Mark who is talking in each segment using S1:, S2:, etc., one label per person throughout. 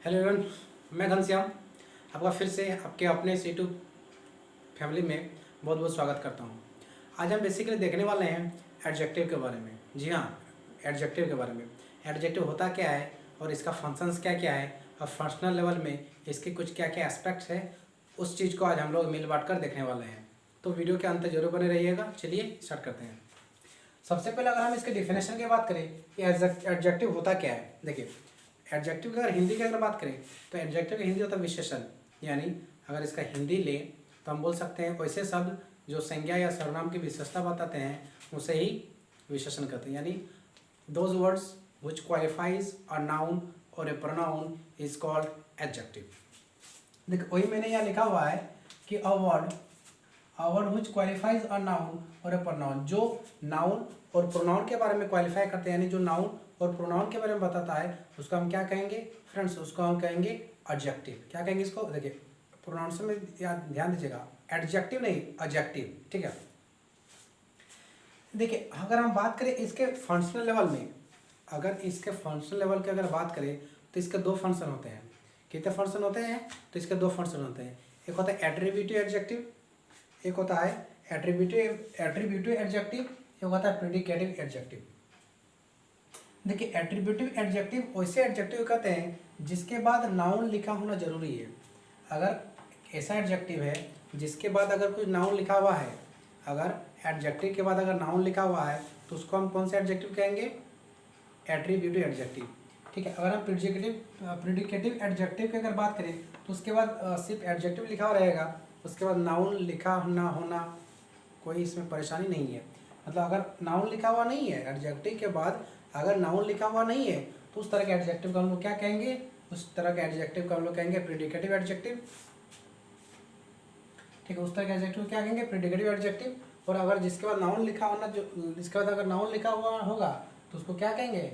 S1: Hello everyone, मैं घनश्याम आपका फिर से आपके अपने इस यूट्यूब फैमिली में बहुत बहुत स्वागत करता हूं। आज हम बेसिकली देखने वाले हैं एडजेक्टिव के बारे में। जी हाँ, एडजेक्टिव के बारे में। एडजेक्टिव होता क्या है और इसका फंक्शंस क्या क्या है और फंक्शनल लेवल में इसके कुछ क्या क्या एस्पेक्ट्स है, उस चीज़ को आज हम लोग मिल बांट कर देखने वाले हैं। तो वीडियो के अंत जरूर बने रहिएगा। चलिए स्टार्ट करते हैं। सबसे पहले अगर हम इसके डिफिनेशन की बात करें कि एडजेक्टिव होता क्या है, देखिए एडजेक्टिव की अगर हिंदी की अगर बात करें तो एडजेक्टिव की हिंदी होता है विशेषण। यानी अगर इसका हिंदी लें तो हम बोल सकते हैं वैसे शब्द जो संज्ञा या सर्वनाम की विशेषता बताते हैं उसे ही विशेषण कहते हैं। यानी those words which qualifies a noun और ए प्रोनाउन इज कॉल्ड एडजेक्टिव। देखो वही मैंने यहाँ लिखा हुआ है कि a word which qualifies a noun और ए प्रोनाउन, जो नाउन और प्रोनाउन के बारे में क्वालिफाई करते हैं, यानी जो नाउन और प्रोनाउन के बारे में बताता है उसको हम क्या कहेंगे फ्रेंड्स, उसको हम कहेंगे एडजेक्टिव। क्या कहेंगे इसको, देखिए प्रोनाउंस में ध्यान दीजिएगा, एडजेक्टिव नहीं एडजेक्टिव, ठीक है। देखिए अगर हम बात करें इसके फंक्शनल लेवल में, अगर इसके फंक्शनल लेवल की अगर बात करें तो इसके दो फंक्शन होते हैं। कितने फंक्शन होते हैं, तो इसके दो फंक्शन होते हैं। एक होता है एट्रीब्यूटिव एडजेक्टिव, एक होता है एट्रीब्यूटिव एडजेक्टिव, एक होता है प्रेडिकेटिव एडजेक्टिव। देखिए एट्रीब्यूटिव एडजेक्टिव वैसे एडजेक्टिव कहते हैं जिसके बाद नाउन लिखा होना जरूरी है। अगर ऐसा एडजेक्टिव है जिसके बाद अगर कोई नाउन लिखा हुआ है, अगर एडजेक्टिव के बाद अगर नाउन लिखा हुआ है तो उसको हम कौन सा एडजेक्टिव कहेंगे, एट्रीब्यूटिव एडजेक्टिव, ठीक है। अगर हम प्रेडिकेटिव एडजेक्टिव की अगर बात करें तो उसके बाद सिर्फ एडजेक्टिव लिखा हुआ रहेगा, उसके बाद नाउन लिखा ना होना कोई इसमें परेशानी नहीं है। मतलब अगर नाउन लिखा हुआ नहीं है, एडजेक्टिव के बाद अगर नाउन लिखा हुआ नहीं है तो उस तरह के एडजेक्टिव को हम लोग क्या कहेंगे, उस तरह के एडजेक्टिव को हम लोग कहेंगे प्रेडिकेटिव एडजेक्टिव, ठीक है। उस तरह के एडजेक्टिव क्या कहेंगे, प्रेडिकेटिव एडजेक्टिव। और अगर जिसके बाद नाउन लिखा होना, जो जिसके बाद अगर नाउन लिखा हुआ होगा तो उसको क्या कहेंगे,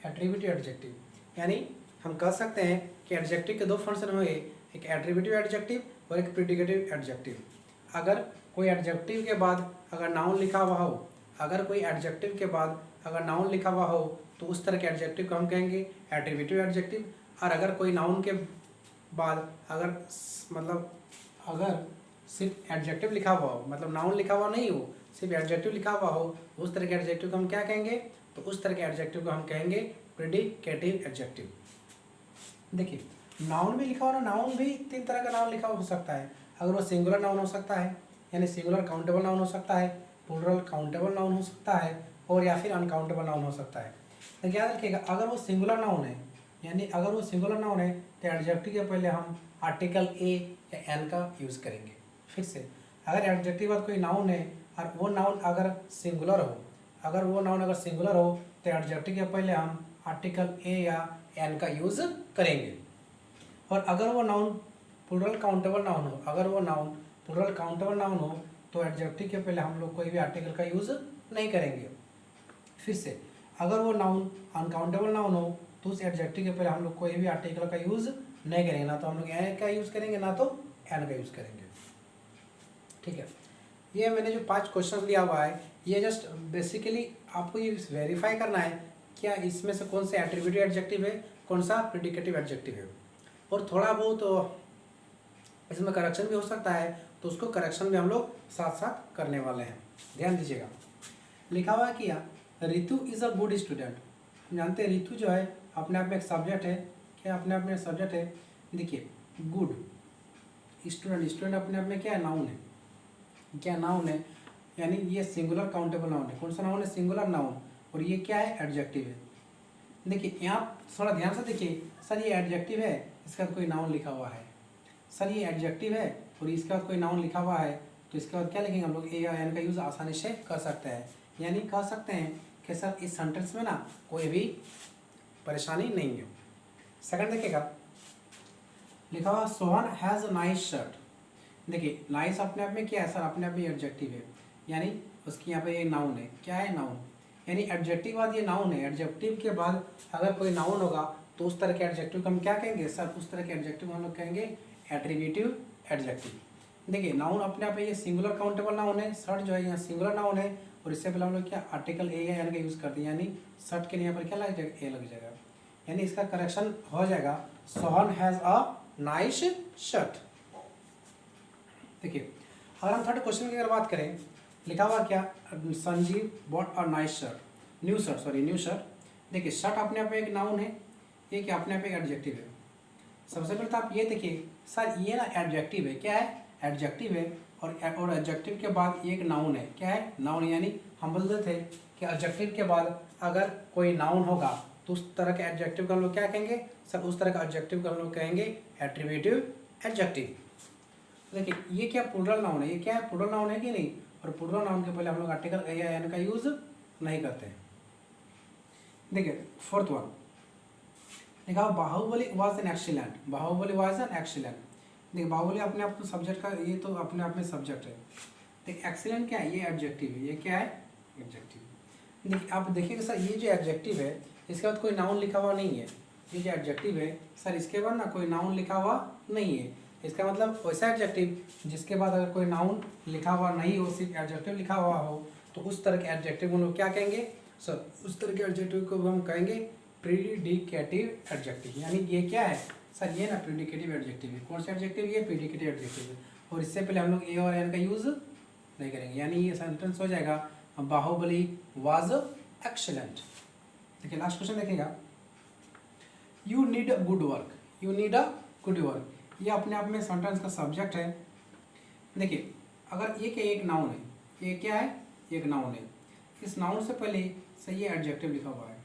S1: एट्रीब्यूटिव एडजेक्टिव। यानी हम कह सकते हैं कि एडजेक्टिव के दो फंक्शन होंगे, एक एट्रीब्यूटिव एडजेक्टिव और एक प्रेडिकेटिव एडजेक्टिव। अगर कोई एडजेक्टिव के बाद अगर नाउन लिखा हुआ हो, अगर कोई एडजेक्टिव के बाद अगर नाउन लिखा हुआ हो तो उस तरह के एडजेक्टिव को हम कहेंगे एट्रीब्यूटिव एडजेक्टिव। और अगर कोई नाउन के बाद अगर मतलब अगर सिर्फ एडजेक्टिव लिखा हुआ हो, मतलब नाउन लिखा हुआ नहीं हो, सिर्फ एडजेक्टिव लिखा हुआ हो, उस तरह के एडजेक्टिव को हम क्या कहेंगे, तो उस तरह के एडजेक्टिव को हम कहेंगे प्रेडिकेटिव एडजेक्टिव। देखिए नाउन भी लिखा हो ना, नाउन भी तीन तरह का नाउन लिखा हो सकता है। अगर वो सिंगुलर नाउन हो सकता है, यानी सिंगुलर काउंटेबल नाउन हो सकता है, प्लूरल काउंटेबल नाउन हो सकता है, और या फिर अनकाउंटेबल नाउन हो सकता है। तो याद रखिएगा अगर वो सिंगुलर नाउन है, यानी अगर वो सिंगुलर नाउन है तो एडजेक्टिव के पहले हम आर्टिकल ए या एन का यूज़ करेंगे। फिर से अगर एडजेक्टिव बाद कोई नाउन है और वो नाउन अगर सिंगुलर हो, अगर वो नाउन अगर सिंगुलर हो तो एडजेक्टिव के पहले हम आर्टिकल ए या एन का यूज़ करेंगे। और अगर वो नाउन प्लूरल काउंटेबल नाउन हो, अगर वो नाउन प्लूरल काउंटेबल नाउन हो तो एडजेक्टिव के पहले हम लोग कोई भी आर्टिकल का यूज़ नहीं करेंगे। फिर से अगर वो नाउन अनकाउंटेबल नाउन हो तो उस एडजेक्टिव के पहले हम लोग कोई भी आर्टिकल का यूज़ नहीं करेंगे, ना तो हम लोग ए का यूज़ करेंगे ना तो एन का यूज़ करेंगे, ठीक है। ये मैंने जो 5 क्वेश्चन लिया हुआ है ये जस्ट बेसिकली आपको ये वेरीफाई करना है क्या इसमें से कौन सा एट्रीब्यूटिव एडजेक्टिव है, कौन सा प्रेडिकेटिव एडजेक्टिव है। और थोड़ा बहुत तो इसमें करेक्शन भी हो सकता है, तो उसको करेक्शन भी हम लोग साथ साथ करने वाले हैं, ध्यान दीजिएगा। लिखा हुआ है कि Ritu is a good student. जानते हैं रितु जो है अपने आप में एक सब्जेक्ट है, क्या अपने आप में सब्जेक्ट है। देखिए गुड स्टूडेंट, स्टूडेंट अपने आप में क्या है, नाउन है, क्या नाउन है, यानी ये सिंगुलर काउंटेबल नाउन है। कौन सा नाउन है, सिंगुलर नाउन। और ये क्या है, एडजेक्टिव है। देखिए यहाँ थोड़ा ध्यान से देखिए, सर ये एडजेक्टिव है, इसका कोई नाउन लिखा हुआ है, सर ये एडजेक्टिव है और इसके बाद कोई नाउन लिखा हुआ है, तो इसके बाद क्या लिखेंगे हम लोग, ए या एन का यूज़ आसानी से कर सकते हैं। यानी कह सकते हैं कि सर इस सेंटेंस में ना कोई भी परेशानी नहीं है। सेकंड देखिएगा, लिखा हुआ Sohan has a nice shirt. देखिए नाइस अपने आप में क्या है सर, अपने आप में एडजेक्टिव है, यानी उसकी यहाँ पे ये नाउन है, क्या है, नाउन। यानी एडजेक्टिव बाद ये नाउन है, एडजेक्टिव के बाद अगर कोई नाउन होगा तो उस तरह के एडजेक्टिव को हम क्या कहेंगे सर, उस तरह के एडजेक्टिव हम लोग कहेंगे एट्रीब्यूटिव एडजेक्टिव। देखिए नाउन अपने आप में ये सिंगुलर काउंटेबल नाउन है, शर्ट जो है यहाँ सिंगुलर नाउन है, और इससे पहले हम लोग क्या आर्टिकल ए या एन का यूज़ करते हैं, यानी शर्ट के लिए यहाँ पर क्या लग जाएगा, ए लग जाएगा। यानी इसका करेक्शन हो जाएगा Sohan has a nice shirt. देखिए अगर हम थर्ड क्वेश्चन की अगर बात करें, लिखा हुआ क्या, Sanjeev bought a nice shirt, new shirt. देखिए शर्ट अपने आप में एक नाउन है, ये क्या अपने आप एक एडजेक्टिव है। सबसे पहले तो आप ये देखिए सर ये ना एडजेक्टिव है, क्या है एडजेक्टिव है, और एडजेक्टिव के बाद एक नाउन है, क्या है नाउन। यानी हम बोलते थे कि एडजेक्टिव के बाद अगर कोई नाउन होगा तो उस तरह के एडजेक्टिव का हम लोग क्या कहेंगे सर, उस तरह का एडजेक्टिव का हम लोग कहेंगे एट्रीब्यूटिव एडजेक्टिव। देखिए ये क्या प्लूरल नाउन है, ये क्या है प्लूरल नाउन है कि नहीं, और प्लूरल नाउन के पहले हम लोग आर्टिकल या एन का यूज नहीं करते हैं। देखिए फोर्थ वन लिखा Baahubali was an excellent, Baahubali was an excellent. देखिए बाहुबली अपने आप तो सब्जेक्ट का, ये तो अपने आप में सब्जेक्ट है। देखिए एक्सीलेंट क्या है, ये एडजेक्टिव है, ये क्या है एडजेक्टिव। देखिए आप देखिएगा सर ये जो एडजेक्टिव है इसके बाद कोई नाउन लिखा हुआ नहीं है, ये जो एडजेक्टिव है सर इसके बाद ना कोई नाउन लिखा हुआ नहीं है। इसका मतलब वैसा एडजेक्टिव जिसके बाद अगर कोई नाउन लिखा हुआ नहीं हो, सिर्फ एडजेक्टिव लिखा हुआ हो, तो उस तरह के एडजेक्टिव को हम लोग क्या कहेंगे सर, उस तरह के एडजेक्टिव को हम कहेंगे प्रीडिकेटिव एडजेक्टिव। यानी ये क्या है सर, ये ना प्रीडिकेटिव एडजेक्टिव है। कौन सा एडजेक्टिव, ये प्रीडिकेटिव एडजेक्टिव है, और इससे पहले हम लोग ए और एन का यूज नहीं करेंगे। यानी ये सेंटेंस हो जाएगा बाहुबली वाज एक्सीलेंट। देखिए लास्ट क्वेश्चन देखिएगा, you need a good work, you need a good work, ये अपने आप में सेंटेंस का सब्जेक्ट है। देखिए अगर ये क्या एक नाउन है, ये क्या है एक नाउन है, इस नाउन से पहले से ये एडजेक्टिव लिखा हुआ है।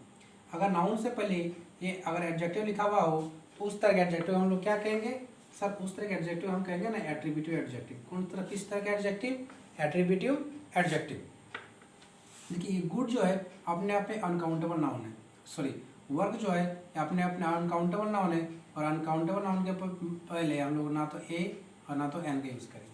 S1: अगर नाउन से पहले ये अगर एडजेक्टिव लिखा हुआ हो तो उस तरह के एडजेक्टिव हम लोग क्या कहेंगे सर, उस तरह के एडजेक्टिव हम कहेंगे ना एट्रीब्यूटिव एडजेक्टिव। कौन तरह किस तरह का एडजेक्टिव, एट्रीब्यूटिव एडजेक्टिव। देखिए ये गुड जो है अपने आप में अनकाउंटेबल नाउन है, सॉरी वर्क जो है अपने आप में अनकाउंटेबल नाउन है, और अनकाउंटेबल नाउन के पहले हम लोग ना तो ए और ना तो एन का यूज करेंगे।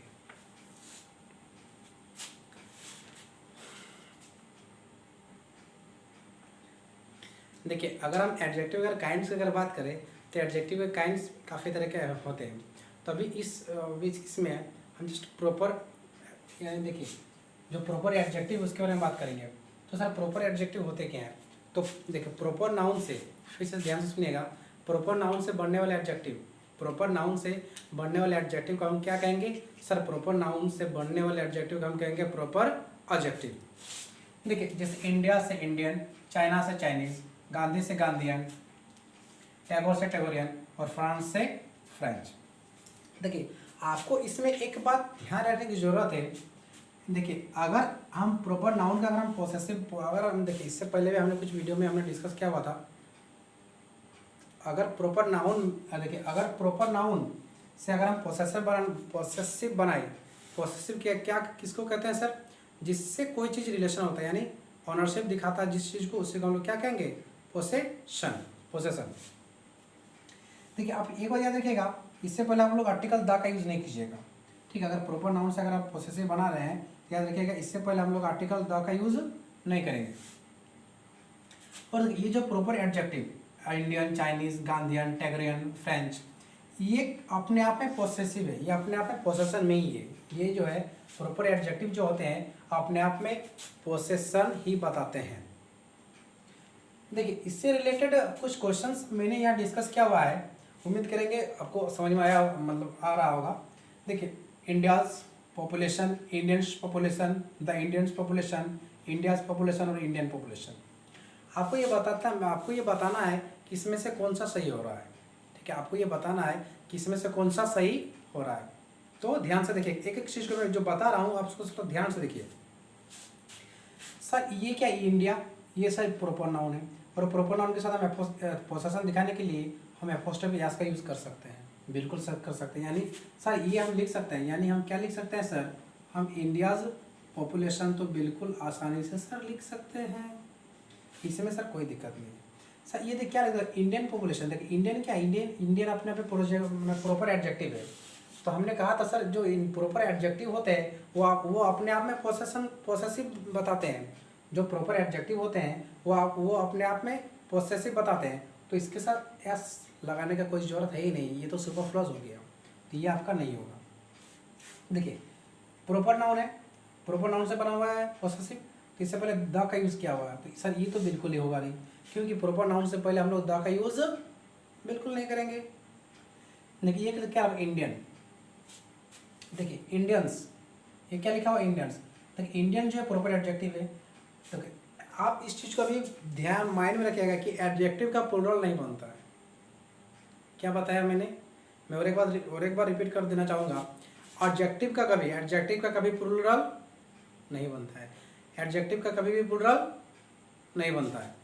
S1: देखिए अगर हम एडजेक्टिव अगर काइंड्स की अगर बात करें तो एडजेक्टिव के काइंड्स काफ़ी तरह के होते हैं। तो अभी इसमें हम जस्ट प्रॉपर, यानी देखिए जो प्रॉपर एडजेक्टिव उसके बारे में बात करेंगे। तो सर प्रॉपर एडजेक्टिव होते क्या हैं, तो देखिए प्रॉपर नाउन से, फिर से ध्यान से सुनिएगा, प्रॉपर नाउन से बनने वाले एडजेक्टिव, प्रॉपर नाउन से बनने वाले एडजेक्टिव को हम क्या कहेंगे सर, प्रॉपर नाउन से बनने वाले एडजेक्टिव को हम कहेंगे प्रॉपर एडजेक्टिव। देखिए जैसे इंडिया से इंडियन, चाइना से चाइनीज, गांधी से गांधीयन, टैगोर से टैगोरियन, और फ्रांस से फ्रेंच। देखिए आपको इसमें एक बात ध्यान रखने की जरूरत है। देखिए अगर हम प्रॉपर नाउन का अगर हम पोसेसिव, अगर हम देखिए इससे पहले भी हमने कुछ वीडियो में हमने डिस्कस किया हुआ था, अगर प्रॉपर नाउन, देखिए अगर प्रॉपर नाउन से अगर हम पोसेसिव बनाए, पोसेसिव क्या किसको कहते हैं सर, जिससे कोई चीज़ रिलेशन होता है, यानी ऑनरशिप दिखाता है जिस चीज़ को, उसी को हम लोग क्या कहेंगे पोसेशन। देखिए आप एक बार याद रखिएगा, इससे पहले आप लोग आर्टिकल द का यूज़ नहीं कीजिएगा, ठीक है। अगर प्रॉपर नाउन से अगर आप पोसेसिव बना रहे हैं, याद रखिएगा इससे पहले हम लोग आर्टिकल द का यूज़ नहीं करेंगे। और ये जो proper adjective Indian, Chinese, Gandhian, Tagorean, French, ये अपने आप में पोसेसिव है, ये अपने आप में पोसेशन में ही है। ये जो है प्रॉपर एडजेक्टिव जो होते हैं अपने आप में पोसेशन ही बताते हैं। देखिए इससे रिलेटेड कुछ क्वेश्चंस मैंने यहाँ डिस्कस किया हुआ है, उम्मीद करेंगे आपको समझ में आया, मतलब आ रहा होगा। देखिए India's population, Indians population, the Indians population, India's population और इंडियन पॉपुलेशन। आपको ये बताना है कि इसमें से कौन सा सही हो रहा है, ठीक है। आपको ये बताना है कि इसमें से कौन सा सही हो रहा है। तो ध्यान से देखिए, एक एक चीज़ को मैं जो बता रहा हूँ आप उसको ध्यान से देखिए। सर ये क्या इंडिया, ये सर प्रॉपर नाउन है, और प्रॉपर नाउन के साथ हम पोसेशन दिखाने के लिए हम एपोस्ट्रोफी एस का यूज़ कर सकते हैं, बिल्कुल सर कर सकते हैं। यानी सर ये हम लिख सकते हैं, यानी हम क्या लिख सकते हैं सर, हम इंडियाज़ पॉपुलेशन तो बिल्कुल आसानी से सर लिख सकते हैं, इसमें सर कोई दिक्कत नहीं है। सर ये देख क्या लगता है इंडियन पॉपुलेशन, देखिए इंडियन क्या, इंडियन अपने आप में प्रॉपर एडजेक्टिव है। तो हमने कहा था सर जो प्रॉपर एडजेक्टिव होते हैं वो अपने आप में पोसेसिव बताते हैं। जो प्रॉपर एडजेक्टिव होते हैं वो अपने आप में पोसेसिव बताते हैं। तो इसके साथ एस लगाने का कोई ज़रूरत है ही नहीं, ये तो सुपरफ्लूअस हो गया, तो ये आपका नहीं होगा। देखिए प्रॉपर नाउन है, प्रॉपर नाउन से बना हुआ है पोसेसिव, तो इससे पहले द का यूज़ किया हुआ है, तो सर ये तो बिल्कुल ही होगा नहीं। क्योंकि प्रॉपर नाउन से पहले हम लोग द का यूज बिल्कुल नहीं करेंगे। देखिए ये क्या है, इंडियन, देखिए इंडियंस, ये क्या लिखा हुआ इंडियंस। देखिए इंडियन जो है प्रॉपर एडजेक्टिव है। तो आप इस चीज़ को भी ध्यान माइंड में रखिएगा कि एडजेक्टिव का प्लूरल नहीं बनता है। क्या बताया मैंने, मैं और एक बार रिपीट कर देना चाहूँगा। एडजेक्टिव का कभी प्लूरल नहीं बनता है। एडजेक्टिव का कभी भी प्लूरल नहीं बनता है।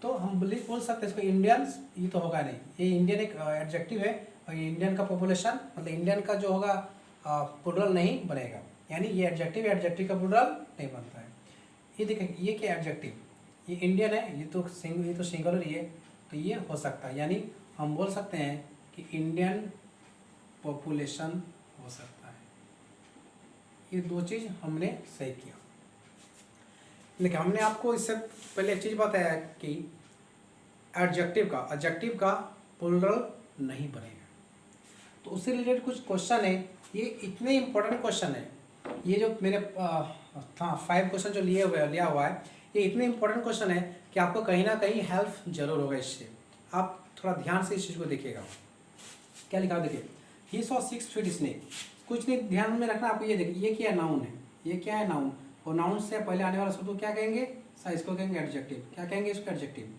S1: तो हम बोल सकते हैं इसको इंडियंस, ये तो होगा नहीं, ये इंडियन एक एडजेक्टिव है और ये इंडियन का पॉपुलेशन मतलब इंडियन का जो होगा प्लूरल नहीं बनेगा, यानी ये एडजेक्टिव का प्लूरल नहीं बनता है। ये देखें ये क्या एडजेक्टिव, ये इंडियन है, ये तो सिंगुलर ही है, तो ये हो सकता है, यानी हम बोल सकते हैं कि इंडियन पॉपुलेशन हो सकता है। ये दो चीज़ हमने सही किया। लेकिन हमने आपको इससे पहले एक चीज़ बताया कि एडजेक्टिव का प्लूरल नहीं बनेगा। तो उससे रिलेटेड कुछ क्वेश्चन है, ये इतने इंपॉर्टेंट क्वेश्चन है, ये जो मैंने 5 क्वेश्चन जो लिया हुआ है, ये इतने इंपॉर्टेंट क्वेश्चन है कि आपको कहीं ना कहीं हेल्प जरूर होगा इससे। आप थोड़ा ध्यान से इस चीज़ को देखिएगा। क्या लिखा देखिए, ही सॉ 6 फीट स्नेक। कुछ नहीं ध्यान में रखना आपको, ये देखिए ये क्या नाउन है, ये क्या है नाउन, और नाउन से पहले आने वाला शब्द को क्या कहेंगे सर, इसको कहेंगे एडजेक्टिव। क्या कहेंगे इसको, एडजेक्टिव।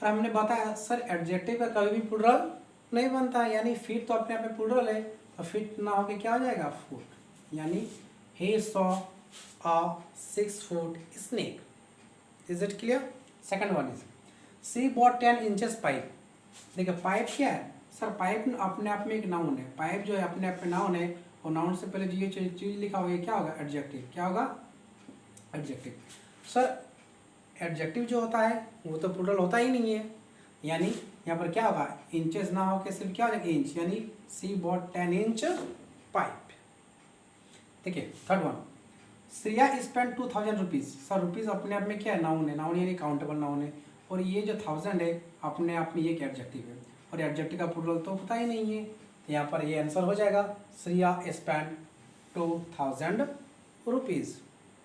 S1: और हमने बताया सर एडजेक्टिव का कभी भी प्लूरल नहीं बनता, यानी फीट तो अपने आप में प्लूरल है, और फीट ना होके क्या हो जाएगा, फुट। यानी he saw a 6 foot snake. Is it clear? Second one is she bought 10 inches pipe. देखिए पाइप क्या है सर, पाइप अपने आप में एक नाउन है, पाइप जो है अपने आप में नाउन है, और नाउन से पहले जो ये चीज़ लिखा हुआ है क्या होगा, एडजेक्टिव। क्या होगा, एडजेक्टिव। सर एडजेक्टिव जो होता है वो तो प्लूरल होता ही नहीं है, यानी यहाँ पर क्या होगा, इंचेस ना हो के सिर्फ क्या हो जाएगा, इंच, यानी सी बॉट 10 इंच पाइप। देखिए third one, Shreya spend 2000 rupees. Sir rupees अपने आप में क्या है, नाउन है, नाउन यानी काउंटेबल नाउन है, और ये जो 1000 है अपने आप में ये क्या एडजेक्टिव है, और एडजेक्टिव का प्लूरल तो पता ही नहीं है, तो यहाँ पर ये आंसर हो जाएगा श्रेया स्पेंड 2000 रुपीज़।